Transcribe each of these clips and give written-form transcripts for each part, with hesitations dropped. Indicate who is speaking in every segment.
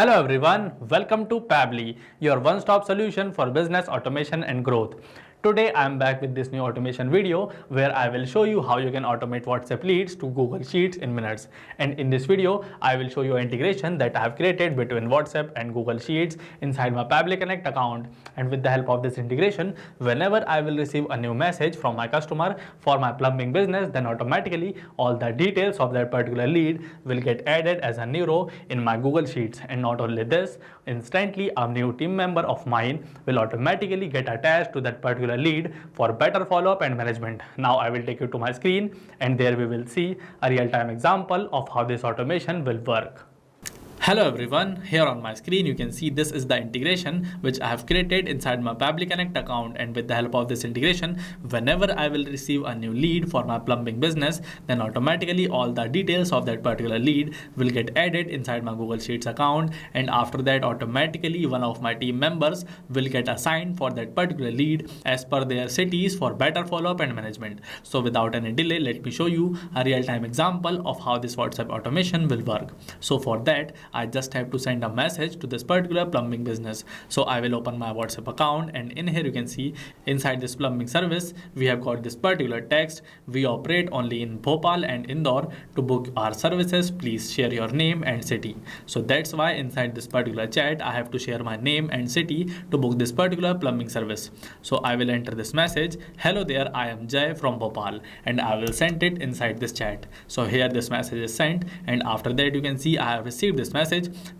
Speaker 1: Hello everyone, welcome to Pabbly, your one-stop solution for business automation and growth. Today I am back with this new automation video where I will show you how you can automate WhatsApp leads to Google Sheets in minutes. And in this video, I will show you an integration that I have created between WhatsApp and Google Sheets inside my Pabbly Connect account. And with the help of this integration, whenever I will receive a new message from my customer for my plumbing business, then automatically all the details of that particular lead will get added as a new row in my Google Sheets. And not only this, instantly a new team member of mine will automatically get attached to that particular lead for better follow-up and management. Now I will take you to my screen and there we will see a real-time example of how this automation will work. Hello everyone, here on my screen you can see this is the integration which I have created inside my Pabbly Connect account, and with the help of this integration, whenever I will receive a new lead for my plumbing business, then automatically all the details of that particular lead will get added inside my Google Sheets account, and after that automatically one of my team members will get assigned for that particular lead as per their cities for better follow-up and management. So without any delay, let me show you a real-time example of how this WhatsApp automation will work. So for that, I just have to send a message to this particular plumbing business. So I will open my WhatsApp account, and in here you can see inside this plumbing service we have got this particular text: we operate only in Bhopal and Indore. To book our services, please share your name and city. So that's why inside this particular chat I have to share my name and city to book this particular plumbing service. So I will enter this message: hello there, I am Jay from Bhopal, and I will send it inside this chat. So here this message is sent, and after that you can see I have received this message: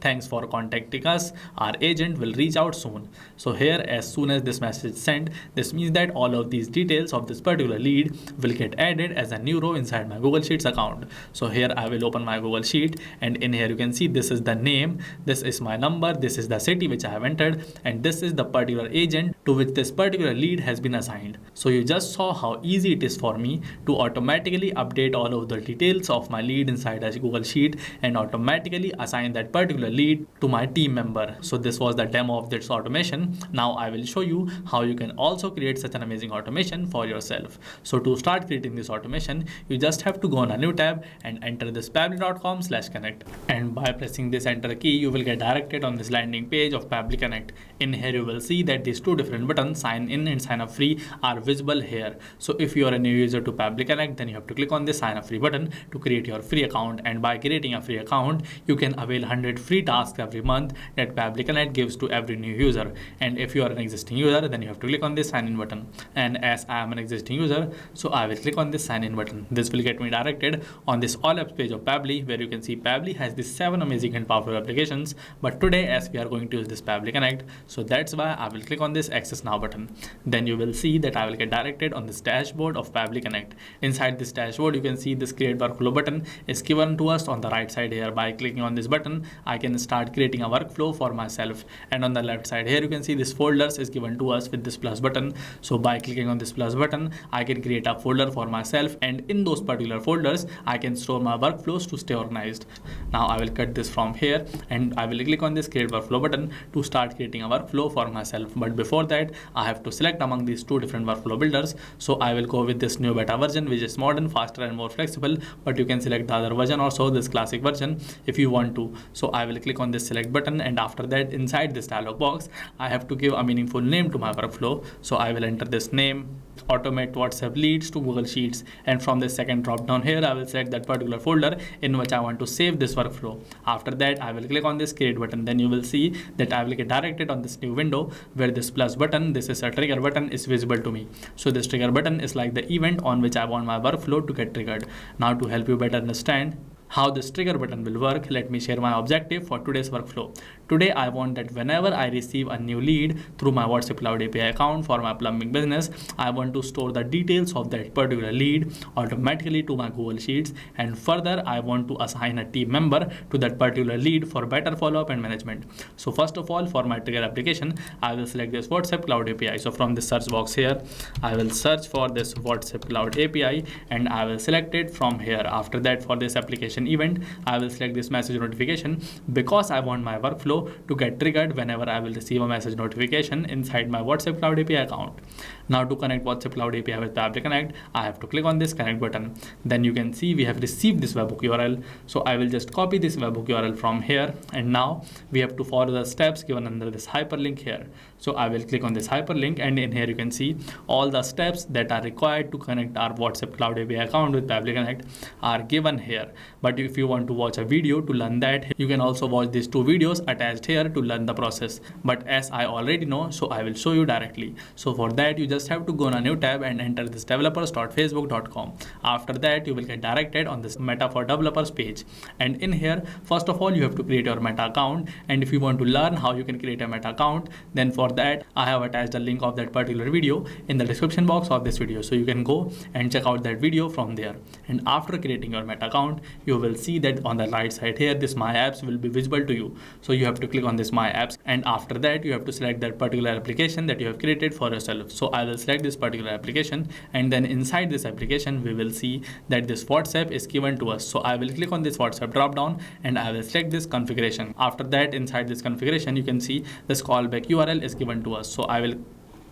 Speaker 1: thanks for contacting us, our agent will reach out soon. So here, as soon as this message is sent, this means that all of these details of this particular lead will get added as a new row inside my Google Sheets account. So here I will open my Google Sheet, and in here you can see this is the name, this is my number, this is the city which I have entered, and this is the particular agent to which this particular lead has been assigned. So you just saw how easy it is for me to automatically update all of the details of my lead inside a Google Sheet and automatically assign that particular lead to my team member. So this was the demo of this automation. Now I will show you how you can also create such an amazing automation for yourself. So to start creating this automation, you just have to go on a new tab and enter this pabbly.com/connect, and by pressing this enter key you will get directed on this landing page of Pabbly Connect. In here you will see that these two different buttons, sign in and sign up free, are visible here. So if you are a new user to Pabbly Connect, then you have to click on this sign up free button to create your free account, and by creating a free account you can avail 100 free tasks every month that Pabbly Connect gives to every new user. And if you are an existing user, then you have to click on this sign in button, and as I am an existing user, so I will click on this sign in button. This will get me directed on this all apps page of Pabbly, where you can see Pabbly has these 7 amazing and powerful applications, but today as we are going to use this Pabbly Connect, so that's why I will click on this access now button. Then you will see that I will get directed on this dashboard of Pabbly Connect. Inside this dashboard you can see this create workflow button is given to us on the right side here. By clicking on this button I can start creating a workflow for myself, and on the left side here you can see this folders is given to us with this plus button. So by clicking on this plus button I can create a folder for myself, and in those particular folders I can store my workflows to stay organized. Now I will cut this from here and I will click on this create workflow button to start creating a workflow for myself. But before that I have to select among these two different workflow builders. So I will go with this new beta version, which is modern, faster and more flexible, but you can select the other version also, this classic version, if you want to. So I will click on this select button, and after that inside this dialog box I have to give a meaningful name to my workflow. So I will enter this name: automate WhatsApp leads to Google Sheets, and from the second drop down here I will select that particular folder in which I want to save this workflow. After that I will click on this create button. Then you will see that I will get directed on this new window where this plus button, this is a trigger button, is visible to me. So this trigger button is like the event on which I want my workflow to get triggered. Now to help you better understand how this trigger button will work, let me share my objective for today's workflow. Today I want that whenever I receive a new lead through my WhatsApp Cloud API account for my plumbing business, I want to store the details of that particular lead automatically to my Google Sheets, and further I want to assign a team member to that particular lead for better follow-up and management. So first of all, for my trigger application I will select this WhatsApp Cloud API. So from the search box here I will search for this WhatsApp Cloud API and I will select it from here. After that, for this application notification event, I will select this message notification because I want my workflow to get triggered whenever I will receive a message notification inside my WhatsApp Cloud API account. Now to connect WhatsApp Cloud API with Pabbly Connect, I have to click on this connect button. Then you can see we have received this webhook URL. So I will just copy this webhook URL from here, and now we have to follow the steps given under this hyperlink here. So I will click on this hyperlink, and in here you can see all the steps that are required to connect our WhatsApp Cloud API account with Pabbly Connect are given here. But if you want to watch a video to learn that, you can also watch these two videos attached here to learn the process. But as I already know, so I will show you directly. So for that, you just have to go on a new tab and enter this developers.facebook.com. After that, you will get directed on this Meta for Developers page. And in here, first of all, you have to create your Meta account. And if you want to learn how you can create a Meta account, then for that, I have attached a link of that particular video in the description box of this video. So you can go and check out that video from there. And after creating your Meta account, you will see that on the right side here, this My Apps will be visible to you. So you have to click on this My Apps, and after that, you have to select that particular application that you have created for yourself. So I will select this particular application, and then inside this application, we will see that this WhatsApp is given to us. So I will click on this WhatsApp drop down, and I will select this configuration. After that, inside this configuration, you can see this callback URL is given to us. So I will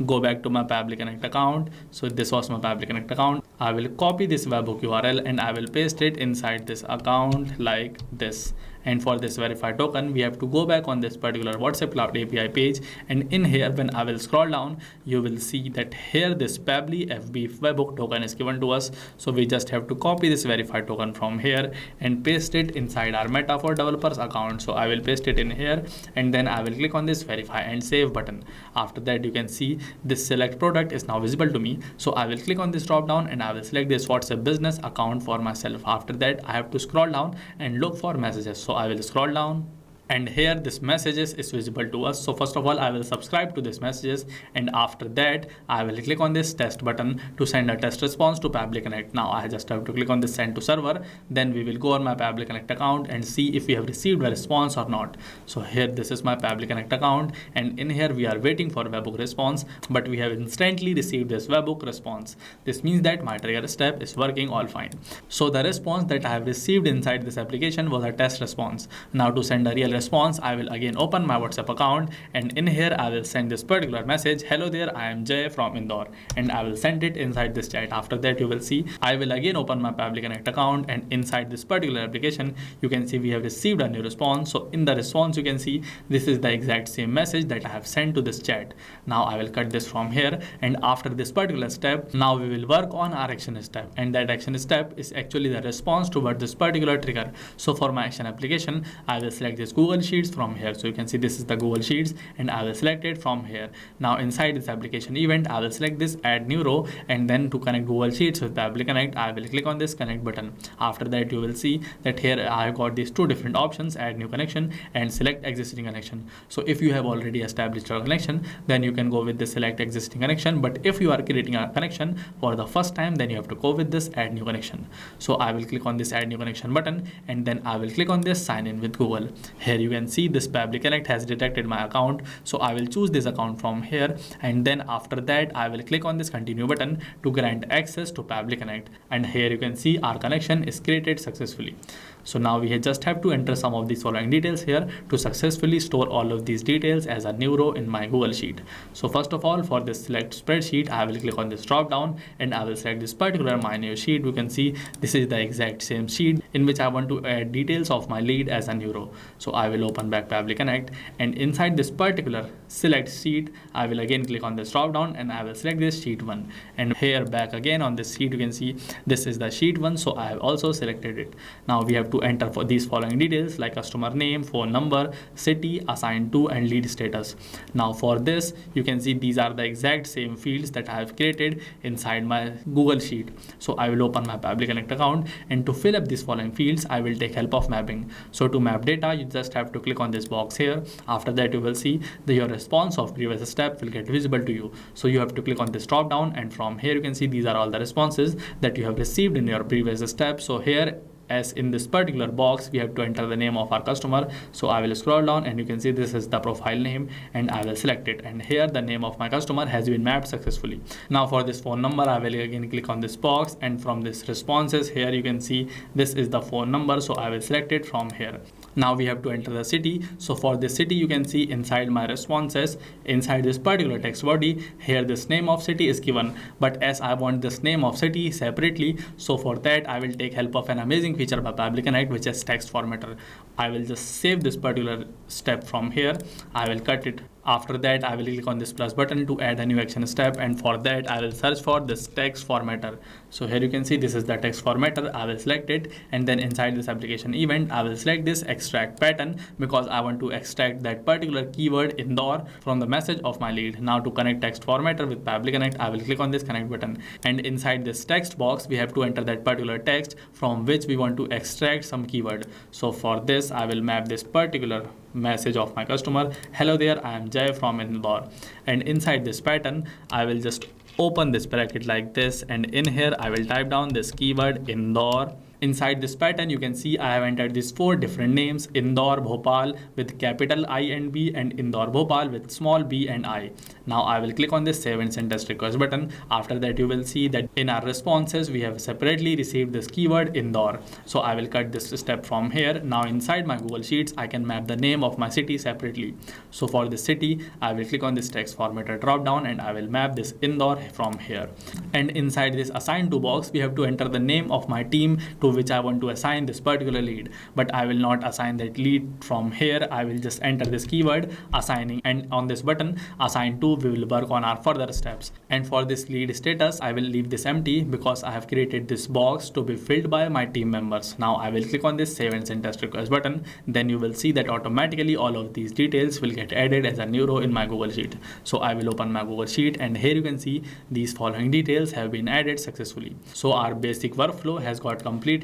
Speaker 1: go back to my Pabbly Connect account. So this was my Pabbly Connect account. I will copy this webhook URL and I will paste it inside this account like this. And for this verify token, we have to go back on this particular WhatsApp Cloud API page. And in here, when I will scroll down, you will see that here this Pabbly FB webhook token is given to us. So we just have to copy this verify token from here and paste it inside our Meta for Developers account. So I will paste it in here, and then I will click on this verify and save button. After that, you can see this select product is now visible to me. So I will click on this drop down and I will select this WhatsApp business account for myself. After that, I have to scroll down and look for messages. So I will scroll down, and here this messages is visible to us. So first of all, I will subscribe to this messages, and after that I will click on this test button to send a test response to Pabbly Connect. Now I just have to click on this send to server. Then we will go on my Pabbly Connect account and see if we have received a response or not. So here this is my Pabbly Connect account, and in here we are waiting for webhook response, but we have instantly received this webhook response. This means that my trigger step is working all fine. So the response that I have received inside this application was a test response. Now to send a real response, I will again open my WhatsApp account, and in here I will send this particular message, hello there, I am Jay from Indore, and I will send it inside this chat. After that, you will see I will again open my Pabbly Connect account, and inside this particular application you can see we have received a new response. So in the response, you can see this is the exact same message that I have sent to this chat. Now I will cut this from here, and after this particular step, now we will work on our action step, and that action step is actually the response toward this particular trigger. So for my action application, I will select this Google Sheets from here. So you can see this is the Google Sheets, and I will select it from here. Now inside this application event, I will select this add new row, and then to connect Google Sheets with Pabbly Connect, I will click on this connect button. After that, you will see that here I have got these two different options, add new connection and select existing connection. So if you have already established your connection, then you can go with the select existing connection. But if you are creating a connection for the first time, then you have to go with this add new connection. So I will click on this add new connection button, and then I will click on this sign in with Google. Here you can see this Pabbly Connect has detected my account. So I will choose this account from here, and then after that I will click on this continue button to grant access to Pabbly Connect. And here you can see our connection is created successfully. So now we just have to enter some of these following details here to successfully store all of these details as a new row in my Google Sheet. So first of all, for this select spreadsheet, I will click on this drop down, and I will select this particular my new sheet. You can see this is the exact same sheet in which I want to add details of my lead as a new row. So I will open back Pabbly Connect, and inside this particular select sheet, I will again click on this drop down, and I will select this sheet 1. And here back again on this sheet, you can see this is the sheet 1. So I have also selected it. Now we have to enter for these following details like customer name, phone number, city, assigned to, and lead status. Now for this, you can see these are the exact same fields that I have created inside my Google Sheet. So I will open my Pabbly Connect account, and to fill up these following fields, I will take help of mapping. So to map data, you just have to click on this box here. After that, you will see that your response of previous step will get visible to you. So you have to click on this drop down, and from here you can see these are all the responses that you have received in your previous step. So here as in this particular box we have to enter the name of our customer. So I will scroll down and you can see this is the profile name, and I will select it, and here the name of my customer has been mapped successfully. Now for this phone number, I will again click on this box, and from this responses here you can see this is the phone number, so I will select it from here. Now we have to enter the city. So for this city you can see inside my responses, inside this particular text body, here this name of city is given, but as I want this name of city separately, so for that I will take help of an amazing feature by Pabbly Connect, which is text formatter. I will just save this particular step from here. I will cut it. After that, I will click on this plus button to add a new action step, and for that I will search for this text formatter. So here you can see this is the text formatter. I will select it, and then inside this application event I will select this extract pattern because I want to extract that particular keyword Indore from the message of my lead. Now to connect text formatter with Pabbly Connect, I will click on this connect button, and inside this text box we have to enter that particular text from which we want to extract some keyword. So for this I will map this particular message of my customer. Hello there, I am Jay from Indore, and inside this pattern I will just open this bracket like this, and in here I will type down this keyword Indore. Inside this pattern you can see I have entered these 4 different names: Indore Bhopal with capital I and B, and Indore Bhopal with small b and I. Now I will click on this save and send test request button. After that you will see that in our responses we have separately received this keyword Indore. So I will cut this step from here. Now inside my Google Sheets I can map the name of my city separately. So for this city I will click on this text formatter drop down, and I will map this Indore from here. And inside this assign to box we have to enter the name of my team to which I want to assign this particular lead, but I will not assign that lead from here. I will just enter this keyword assigning, and on this button assign to we will work on our further steps. And for this lead status I will leave this empty because I have created this box to be filled by my team members. Now I will click on this save and send test request button. Then you will see that automatically all of these details will get added as a new row in my Google Sheet. So I will open my Google Sheet, and here you can see these following details have been added successfully. So our basic workflow has got completed.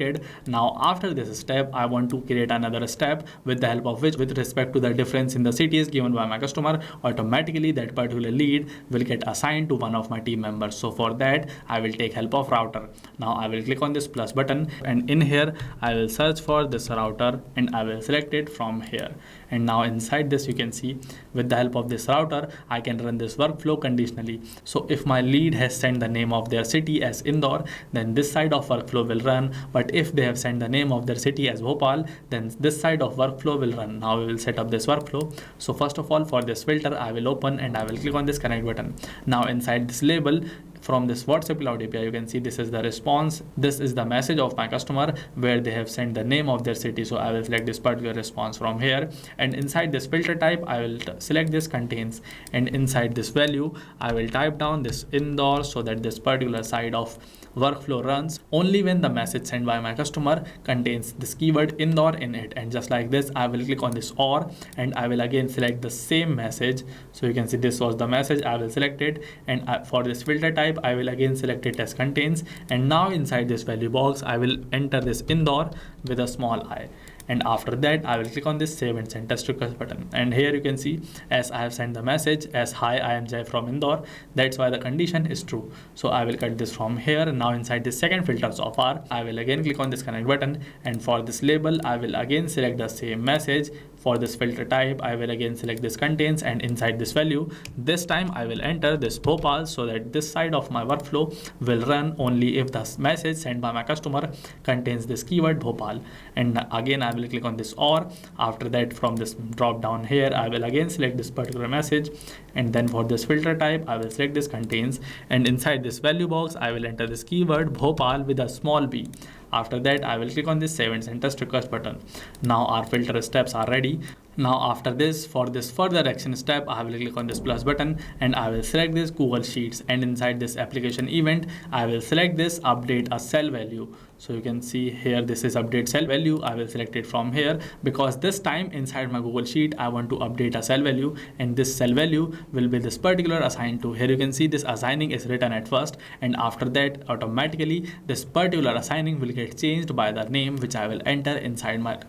Speaker 1: Now after this step I want to create another step with the help of which, with respect to the difference in the cities given by my customer, automatically that particular lead will get assigned to one of my team members. So for that I will take help of router. Now I will click on this plus button, and in here I will search for this router, and I will select it from here. And now inside this you can see with the help of this router I can run this workflow conditionally. So if my lead has sent the name of their city as Indore, then this side of workflow will run, but if they have sent the name of their city as Bhopal, then this side of workflow will run. Now we will set up this workflow. So first of all, for this filter I will open, and I will click on this connect button. Now inside this label from this WhatsApp Cloud API you can see this is the response. This is the message of my customer where they have sent the name of their city. So I will select this particular response from here, and inside this filter type I will select this contains, and inside this value I will type down this Indore, so that this particular side of workflow runs only when the message sent by my customer contains this keyword Indore in it. And just like this I will click on this OR, and I will again select the same message. So you can see this was the message. I will select it, and for this filter type I will again select it as contains, and now inside this value box I will enter this Indore with a small I. And after that I will click on this save and send test request button, and here you can see as I have sent the message as hi, I am Jay from Indore, that's why the condition is true. So I will cut this from here. Now inside this second filter so far I will again click on this connect button, and for this label I will again select the same message. For this filter type I will again select this contains, and inside this value this time I will enter this Bhopal, so that this side of my workflow will run only if the message sent by my customer contains this keyword Bhopal. And again I will click on this OR. After that from this drop down here I will again select this particular message, and then for this filter type I will select this contains, and inside this value box I will enter this keyword Bhopal with a small b. After that I will click on this save and send test request button. Now our filter steps are ready. Now after this, for this further action step I will click on this plus button, and I will select this Google Sheets, and inside this application event I will select this update a cell value. So you can see here this is update cell value. I will select it from here because this time inside my Google Sheet I want to update a cell value, and this cell value will be this particular assigned to. Here you can see this assigning is written at first, and after that automatically this particular assigning will get changed by the name which I will enter inside my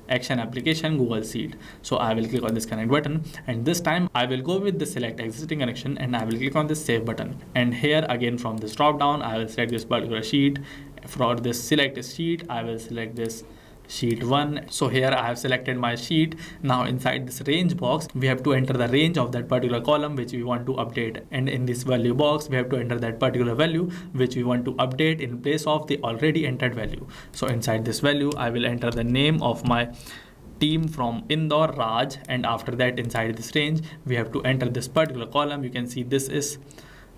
Speaker 1: action application Google Sheet. So I will click on this connect button, and this time I will go with the select existing connection, and I will click on this save button, and here again from this drop down I will select this particular sheet, For this select sheet, I will select this sheet 1. So here I have selected my sheet. Now inside this range box, we have to enter the range of that particular column which we want to update, and in this value box we have to enter that particular value which we want to update in place of the already entered value. So inside this value I will enter the name of my team from Indore, Raj, and after that inside this range we have to enter this particular column. You can see this is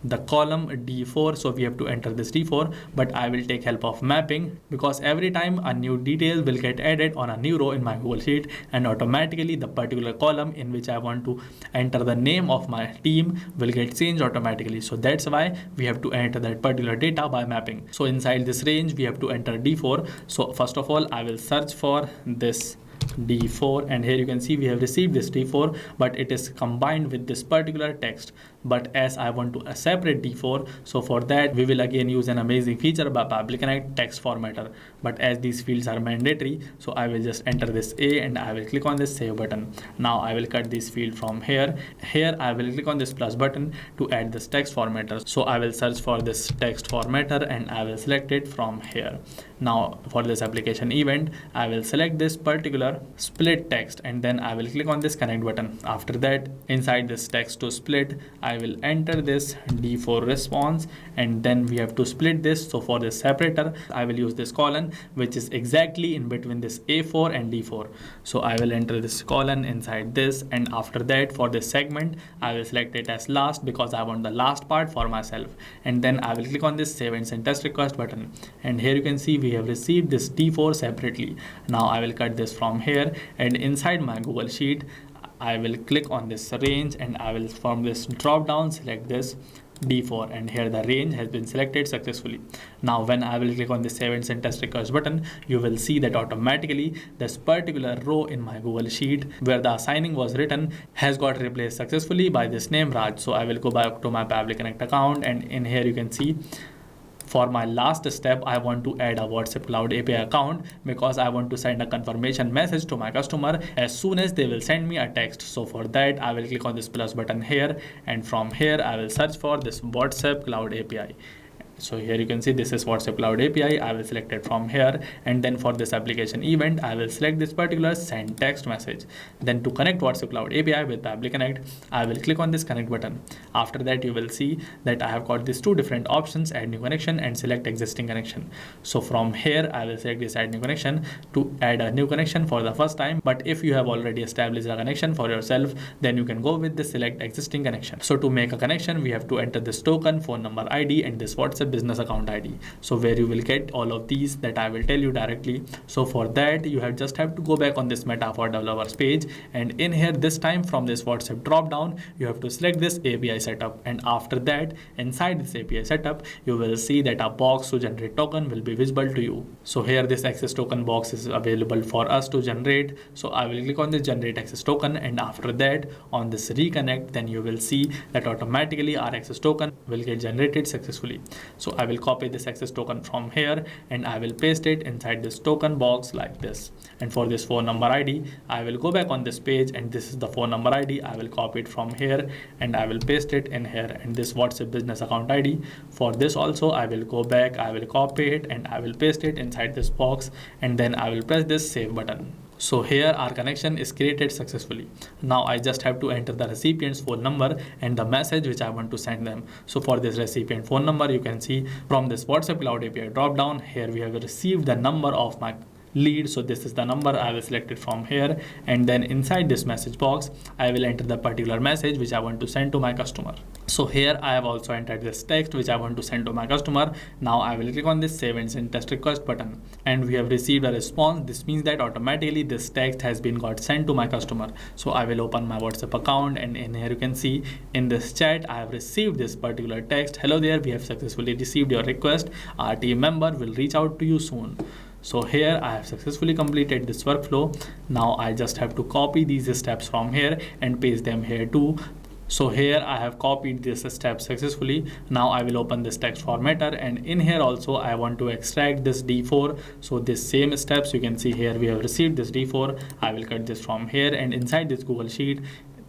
Speaker 1: the column D4, so we have to enter this D4, but I will take help of mapping, because every time a new detail will get added on a new row in my Google Sheet, and automatically the particular column in which I want to enter the name of my team will get changed automatically. So that's why we have to enter that particular data by mapping. So inside this range we have to enter D4. So first of all I will search for this D4, and here you can see we have received this D4, but it is combined with this particular text. But as I want to separate D4, so for that we will again use an amazing feature by Pabbly Connect, text formatter. But as these fields are mandatory, so I will just enter this A and I will click on this save button. Now I will cut this field from here. Here I will click on this plus button to add this text formatter. So I will search for this text formatter and I will select it from here. Now for this application event, I will select this particular split text and then I will click on this connect button. After that, inside this text to split, I will enter this D4 response, and then we have to split this. So for this separator, I will use this colon which is exactly in between this A4 and D4. So I will enter this colon inside this, and after that for this segment, I will select it as last because I want the last part for myself. And then I will click on this save and send test request button, and here you can see we have received this D4 separately. Now I will cut this from here, and inside my Google Sheet I will click on this range and I will from this drop down select this D4, and here the range has been selected successfully. Now when I will click on the save and send test request button, you will see that automatically this particular row in my Google Sheet where the assigning was written has got replaced successfully by this name Raj. So I will go back to my Pabbly Connect account, and in here you can see for my last step, I want to add a WhatsApp Cloud API account because I want to send a confirmation message to my customer as soon as they will send me a text. So for that, I will click on this plus button here, and from here, I will search for this WhatsApp Cloud API. So here you can see this is WhatsApp Cloud API. I will select it from here, and then for this application event, I will select this particular send text message. Then to connect WhatsApp Cloud API with Pabbly Connect, I will click on this connect button. After that, you will see that I have got these two different options, add new connection and select existing connection. So from here, I will select this add new connection to add a new connection for the first time. But if you have already established a connection for yourself, then you can go with the select existing connection. So to make a connection, we have to enter this token, phone number ID, and this WhatsApp business account ID. So where you will get all of these that I will tell you directly. So for that, you just have to go back on this Meta for Developers page, and in here this time from this WhatsApp drop down, you have to select this API setup, and after that inside this API setup, you will see that a box to generate token will be visible to you. So here this access token box is available for us to generate. So I will click on this generate access token, and after that on this reconnect, then you will see that automatically our access token will get generated successfully. So I will copy this access token from here and I will paste it inside this token box like this. And for this phone number ID, I will go back on this page, and this is the phone number ID. I will copy it from here and I will paste it in here. And this WhatsApp business account ID, for this also I will go back, I will copy it and I will paste it inside this box, and then I will press this save button. So here our connection is created successfully. Now I just have to enter the recipient's phone number and the message which I want to send them. So for this recipient phone number, you can see from this WhatsApp Cloud API drop down, here we have received the number of my lead. So this is the number. I will select it from here, and then inside this message box, I will enter the particular message which I want to send to my customer. So here I have also entered this text which I want to send to my customer. Now I will click on this save and send test request button, and we have received a response. This means that automatically this text has been got sent to my customer. So I will open my WhatsApp account, and in here you can see in this chat I have received this particular text. Hello there, we have successfully received your request. Our team member will reach out to you soon. So here I have successfully completed this workflow. Now I just have to copy these steps from here and paste them here too. So here I have copied this step successfully. Now I will open this text formatter, and in here also I want to extract this D4. So this same steps, you can see here we have received this D4. I will cut this from here, and inside this Google Sheet,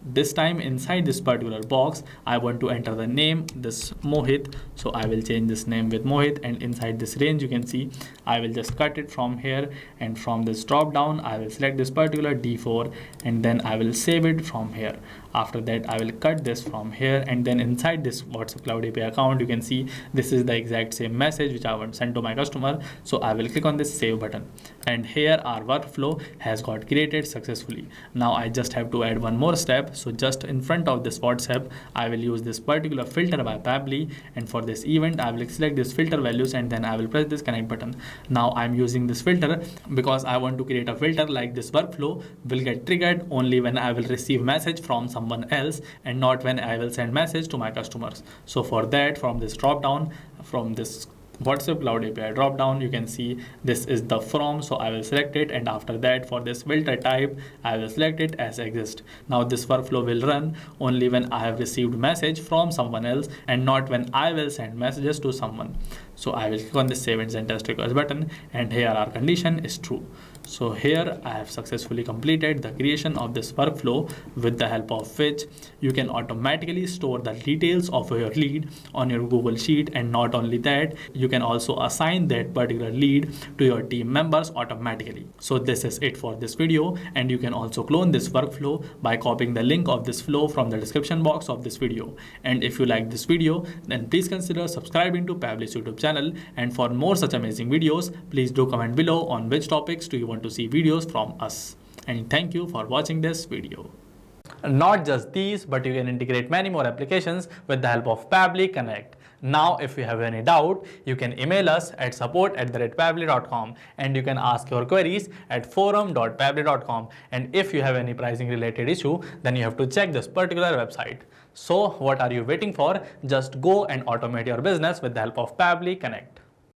Speaker 1: this time inside this particular box, I want to enter the name, this Mohit. So I will change this name with Mohit, and inside this range you can see I will just cut it from here, and from this drop down I will select this particular D4, and then I will save it from here. After that I will cut this from here, and then inside this WhatsApp Cloud API account you can see this is the exact same message which I want to send to my customer. So I will click on this save button, and here our workflow has got created successfully. Now I just have to add one more step. So just in front of this WhatsApp I will use this particular filter by Pabbly, and for this event I will select this filter values, and then I will press this connect button. Now I'm using this filter because I want to create a filter like this workflow will get triggered only when I will receive message from someone else and not when I will send message to my customers. So for that, from this drop down, from this WhatsApp Cloud API drop down, you can see this is the from, so I will select it, and after that for this filter type I will select it as exist. Now this workflow will run only when I have received message from someone else and not when I will send messages to someone. So I will click on the save and send test request button, and here our condition is true. So here I have successfully completed the creation of this workflow, with the help of which you can automatically store the details of your lead on your Google Sheet, and not only that, you can also assign that particular lead to your team members automatically. So this is it for this video, and you can also clone this workflow by copying the link of this flow from the description box of this video. And if you like this video, then please consider subscribing to Pabbly's YouTube channel, and for more such amazing videos, please do comment below on which topics do you want to see videos from us. And thank you for watching this video. Not just these, but you can integrate many more applications with the help of Pabbly Connect. Now, if you have any doubt, you can email us at support@pabbly.com, and you can ask your queries at forum.pabbly.com. And if you have any pricing related issue, then you have to check this particular website. So what are you waiting for? Just go and automate your business with the help of Pabbly Connect.